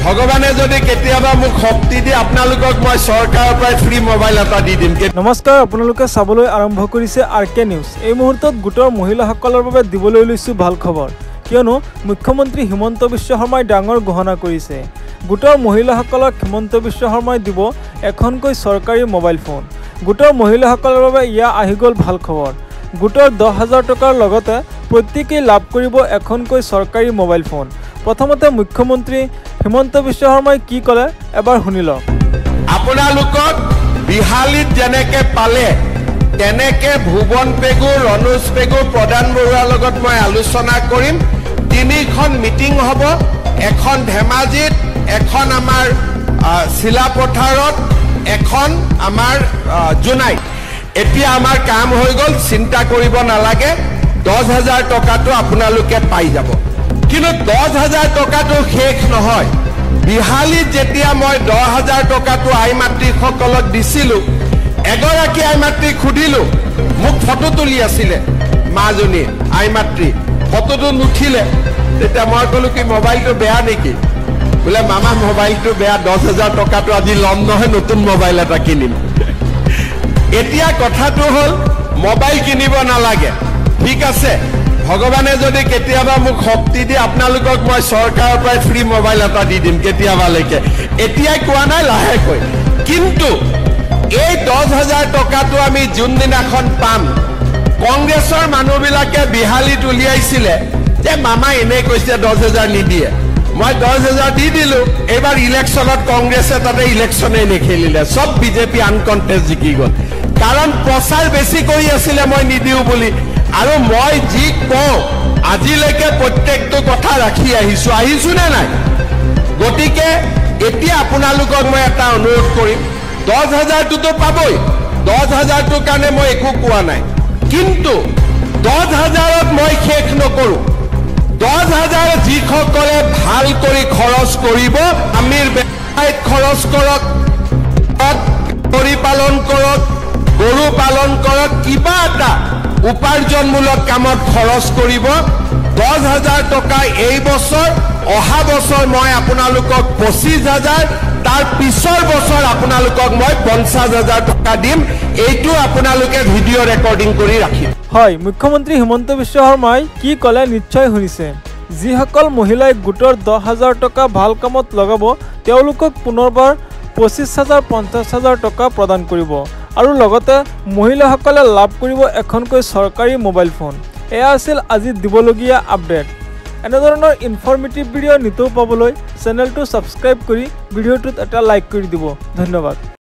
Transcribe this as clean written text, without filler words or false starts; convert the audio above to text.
ভগৱানে যদি কেতিয়াবা মোক শক্তি দিয়ে আপোনালোকক মই চৰকাৰৰ পৰা ফ্ৰী মোবাইল এটা দি দিম। নমস্কাৰ, আপোনালোকে চাবলৈ আৰম্ভ কৰিছে আৰকে নিউজ। এই মুহূৰ্তত গোটৰ মহিলাসকলৰ বাবে দিবলৈ লৈছো ভাল খবৰ, কিয়নো মুখ্যমন্ত্ৰী হিমন্ত বিশ্ব শৰ্মাই ডাঙৰ ঘোষণা কৰিছে। গোটৰ মহিলাসকলক হিমন্ত বিশ্ব শৰ্মাই দিব এখনকৈ চৰকাৰী মোবাইল ফোন। গোটৰ মহিলাসকলৰ বাবে ইয়া আহি গ'ল ভাল খবৰ। গোটৰ 10,000 টকাৰ লগতে প্ৰত্যেকেই লাভ কৰিব এখনকৈ চৰকাৰী মোবাইল ফোন। প্ৰথমতে মুখ্যমন্ত্ৰী হিমন্ত বিশ্ব শৰ্মাই কি ক'লে এবাৰ শুনি লওক। আপোনালোকক বিহালীত যেনেকে পালে তেনেকে ভুৱন পেগু, ৰণোজ পেগু, প্ৰধান বৰুৱাৰ লগত মই আলোচনা কৰিম। 3খন মিটিং হ'ব, এখন ধেমাজিত, এখন আমাৰ চিলাপথাৰত, এখন আমাৰ জোনাইত। এতিয়া আমাৰ কাম হৈ গ'ল, চিন্তা কৰিব নালাগে, 10,000 টকাটো আপোনালোকে পাই যাব। কিন্তু 10,000 টকাটো শেষ নহয়। বিহালীত যেতিয়া মই 10,000 টকাটো আই মাতৃসকলক দিছিলোঁ, এগৰাকী আই মাতৃক সুধিলোঁ, মোক ফটো তুলি আছিলে মাজনী আই মাতৃ, ফটোটো নুঠিলে। তেতিয়া মই ক'লোঁ কি মোবাইলটো বেয়া নেকি? বোলে মামা মোবাইলটো বেয়া, 10,000 টকাটো আজি ল'ম নহয়, নতুন মোবাইল এটা কিনিম। এতিয়া কথাটো হ'ল মোবাইল কিনিব নালাগে, ঠিক আছে। ভগৱানে যদি কেতিয়াবা মোক শক্তি দিয়ে আপোনালোকক মই চৰকাৰৰ পৰা ফ্ৰী মোবাইল এটা দি দিম কেতিয়াবালৈকে। এতিয়াই কোৱা নাই, লাহেকৈ। কিন্তু এই 10,000 টকাটো আমি যোনদিনাখন পাম, কংগ্ৰেছৰ মানুহবিলাকে বিহালীত উলিয়াইছিলে যে মামা এনেই কৈছে 10,000 নিদিয়ে। মই 10,000 দি দিলোঁ। এইবাৰ ইলেকশ্যনত কংগ্ৰেছে তাতে ইলেকশ্যনে নেখেলিলে, চব বিজেপি আনকণ্টেষ্ট জিকি গ'ল। কাৰণ প্ৰচাৰ বেছি কৰি আছিলে মই নিদিওঁ বুলি। আৰু মই যি কওঁ আজিলৈকে প্ৰত্যেকটো কথা ৰাখি আহিছোঁ নে নাই? গতিকে এতিয়া আপোনালোকক মই এটা অনুৰোধ কৰিম, 10,000টোতো পাবই, 10,000টোৰ কাৰণে মই একো কোৱা নাই। কিন্তু 10,000ত মই শেষ নকৰোঁ। 10,000 যিসকলে ভাল কৰি খৰচ কৰিব, আমিৰ ব্যৱসায়ত খৰচ কৰক, কৰি পালন কৰক, গৰু পালন কৰক, কিবা এটা উপাৰ্জনমূলক কামত খৰচ কৰিব। 10,000 টকা এই বছৰ, অহা বছৰ মই আপোনালোকক 25,000, তাৰ পিছৰ বছৰ আপোনালোকক মই 50,000 টকা দিম। এইটো আপোনালোকে ভিডিঅ' ৰেকৰ্ডিং কৰি ৰাখিম। হয়, মুখ্যমন্ত্ৰী হিমন্ত বিশ্ব শৰ্মাই কি ক'লে নিশ্চয় শুনিছে। যিসকল মহিলাই গোটৰ 10,000 টকা ভাল কামত লগাব তেওঁলোকক পুনৰবাৰ 25,000, 50,000 টকা প্ৰদান কৰিব। আৰু লগতে মহিলাসকলে লাভ কৰিব এখনকৈ চৰকাৰী মোবাইল ফোন। এয়া আছিল আজি দিবলগীয়া আপডেট। এনেধৰণৰ ইনফৰ্মেটিভ ভিডিঅ' নিতৌ পাবলৈ চেনেলটো ছাবস্ক্ৰাইব কৰি ভিডিঅ'টোত এটা লাইক কৰি দিব। ধন্যবাদ।